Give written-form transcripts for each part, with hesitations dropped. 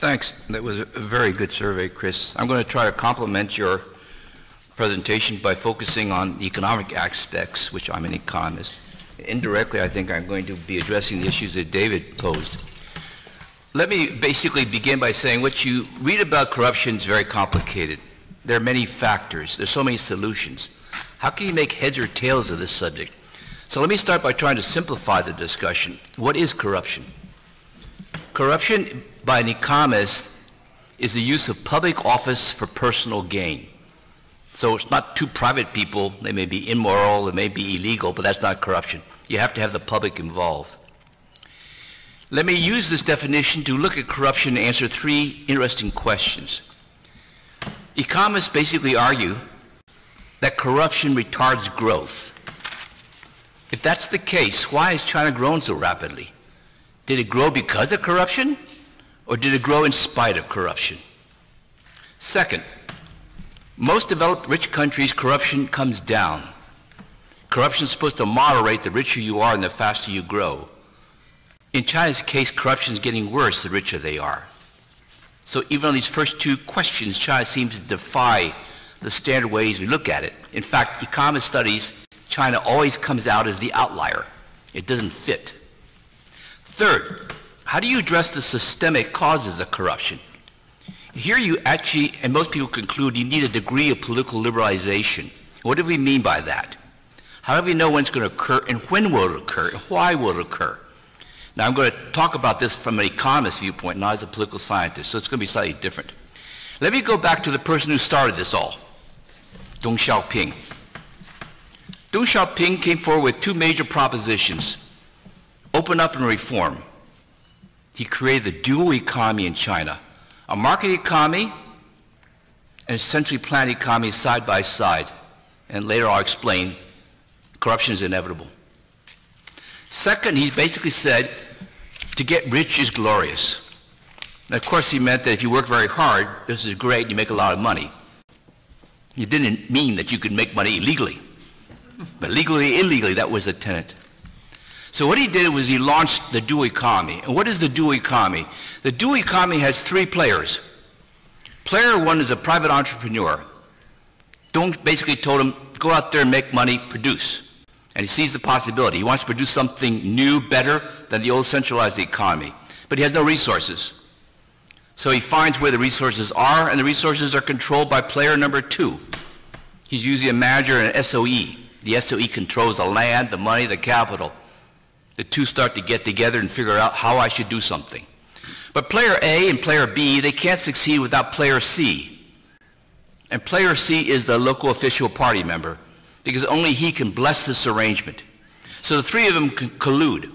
Thanks. That was a very good survey, Chris. I'm going to try to complement your presentation by focusing on the economic aspects, which I'm an economist. Indirectly, I think I'm going to be addressing the issues that David posed. Let me basically begin by saying what you read about corruption is very complicated. There are many factors. There's so many solutions. How can you make heads or tails of this subject? So let me start by trying to simplify the discussion. What is corruption? Corruption, by an economist, is the use of public office for personal gain. So it's not two private people. They may be immoral, they may be illegal, but that's not corruption. You have to have the public involved. Let me use this definition to look at corruption and answer three interesting questions. Economists basically argue that corruption retards growth. If that's the case, why has China grown so rapidly? Did it grow because of corruption, or did it grow in spite of corruption? Second, most developed rich countries, corruption comes down. Corruption is supposed to moderate the richer you are and the faster you grow. In China's case, corruption is getting worse the richer they are. So even on these first two questions, China seems to defy the standard ways we look at it. In fact, economist studies, China always comes out as the outlier. It doesn't fit. Third, how do you address the systemic causes of corruption? Here you actually, and most people conclude, you need a degree of political liberalization. What do we mean by that? How do we know when it's going to occur, and when will it occur, and why will it occur? Now I'm going to talk about this from an economist viewpoint, not as a political scientist, so it's going to be slightly different. Let me go back to the person who started this all, Deng Xiaoping. Deng Xiaoping came forward with two major propositions: open up and reform. He created the dual economy in China, a market economy and a centrally planned economy side by side. And later I'll explain corruption is inevitable. Second, he basically said, to get rich is glorious. And of course he meant that if you work very hard, this is great, you make a lot of money. He didn't mean that you could make money illegally. But legally, illegally, that was the tenet. So what he did was he launched the dual economy. And what is the dual economy? The dual economy has three players. Player one is a private entrepreneur. Deng basically told him, go out there and make money, produce. And he sees the possibility. He wants to produce something new, better than the old centralized economy. But he has no resources. So he finds where the resources are, and the resources are controlled by player number two. He's usually a manager and an SOE. The SOE controls the land, the money, the capital. The two start to get together and figure out how I should do something. But player A and player B, they can't succeed without player C. And player C is the local official party member, because only he can bless this arrangement. So the three of them collude.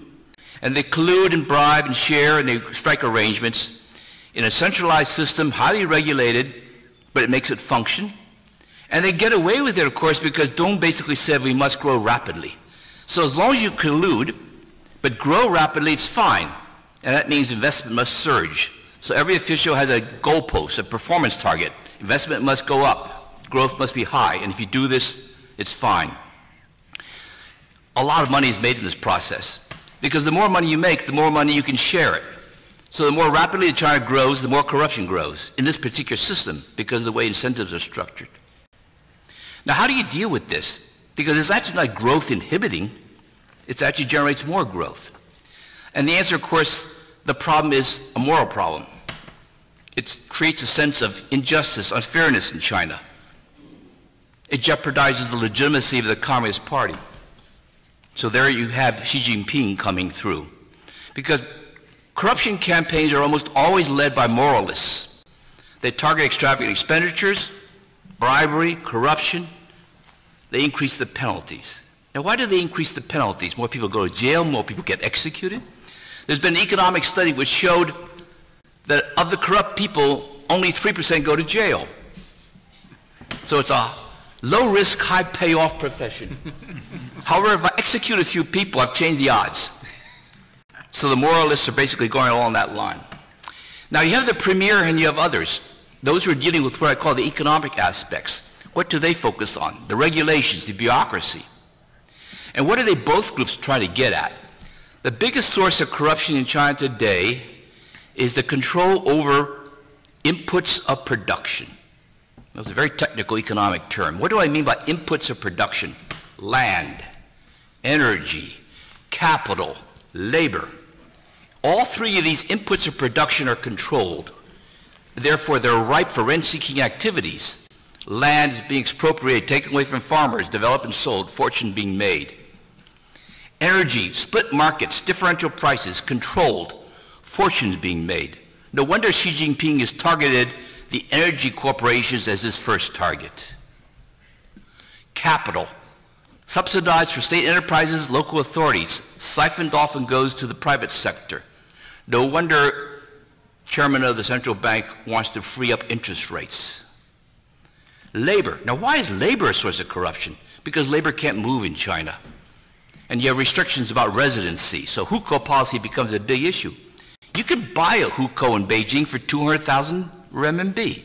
And they collude and bribe and share, and they strike arrangements in a centralized system, highly regulated, but it makes it function. And they get away with it, of course, because Deng basically said we must grow rapidly. So as long as you collude, but grow rapidly, it's fine. And that means investment must surge. So every official has a goalpost, a performance target. Investment must go up. Growth must be high. And if you do this, it's fine. A lot of money is made in this process, because the more money you make, the more money you can share it. So the more rapidly China grows, the more corruption grows in this particular system, because of the way incentives are structured. Now, how do you deal with this? Because it's actually not growth inhibiting, it actually generates more growth. And the answer, of course, the problem is a moral problem. It creates a sense of injustice, unfairness in China. It jeopardizes the legitimacy of the Communist Party. So there you have Xi Jinping coming through. Because corruption campaigns are almost always led by moralists. They target extravagant expenditures, bribery, corruption. They increase the penalties. Now, why do they increase the penalties? More people go to jail, more people get executed. There's been an economic study which showed that of the corrupt people, only 3% go to jail. So it's a low-risk, high-payoff profession. However, if I execute a few people, I've changed the odds. So the moralists are basically going along that line. Now, you have the premier and you have others, those who are dealing with what I call the economic aspects. What do they focus on? The regulations, the bureaucracy. And what do they both groups try to get at? The biggest source of corruption in China today is the control over inputs of production. That's a very technical economic term. What do I mean by inputs of production? Land, energy, capital, labor. All three of these inputs of production are controlled. Therefore, they're ripe for rent-seeking activities. Land is being expropriated, taken away from farmers, developed and sold, fortune being made. Energy, split markets, differential prices, controlled, fortunes being made. No wonder Xi Jinping has targeted the energy corporations as his first target. Capital, subsidized for state enterprises, local authorities, siphoned off and goes to the private sector. No wonder Chairman of the Central Bank wants to free up interest rates. Labor. Now, why is labor a source of corruption? Because labor can't move in China. And you have restrictions about residency, so hukou policy becomes a big issue. You can buy a hukou in Beijing for 200,000 renminbi.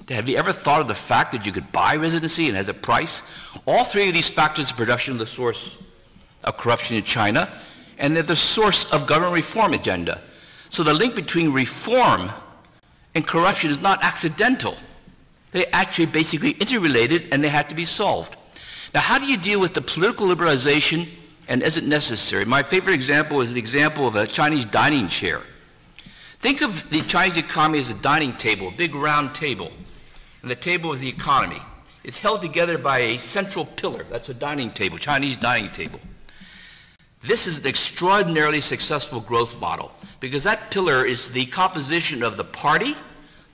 Have you ever thought of the fact that you could buy residency and it has a price? All three of these factors of production are the source of corruption in China, and they're the source of government reform agenda. So the link between reform and corruption is not accidental. They're actually basically interrelated, and they have to be solved. Now, how do you deal with the political liberalization, and is it necessary? My favorite example is the example of a Chinese dining chair. Think of the Chinese economy as a dining table, a big round table, and the table is the economy. It's held together by a central pillar. That's a dining table, Chinese dining table. This is an extraordinarily successful growth model because that pillar is the composition of the party,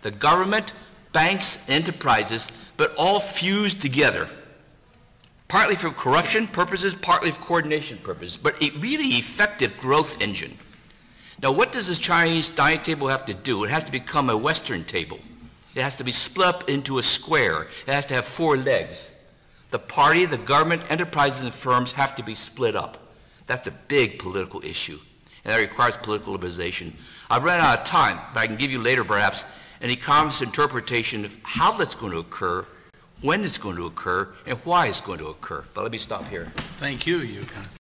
the government, banks, enterprises, but all fused together, partly for corruption purposes, partly for coordination purposes, but a really effective growth engine. Now, what does this Chinese dining table have to do? It has to become a Western table. It has to be split up into a square. It has to have 4 legs. The party, the government, enterprises, and firms have to be split up. That's a big political issue, and that requires political liberalization. I've run out of time, but I can give you later, perhaps, an economist's interpretation of how that's going to occur, when it's going to occur, and why it's going to occur. But let me stop here. Thank you, Yukon.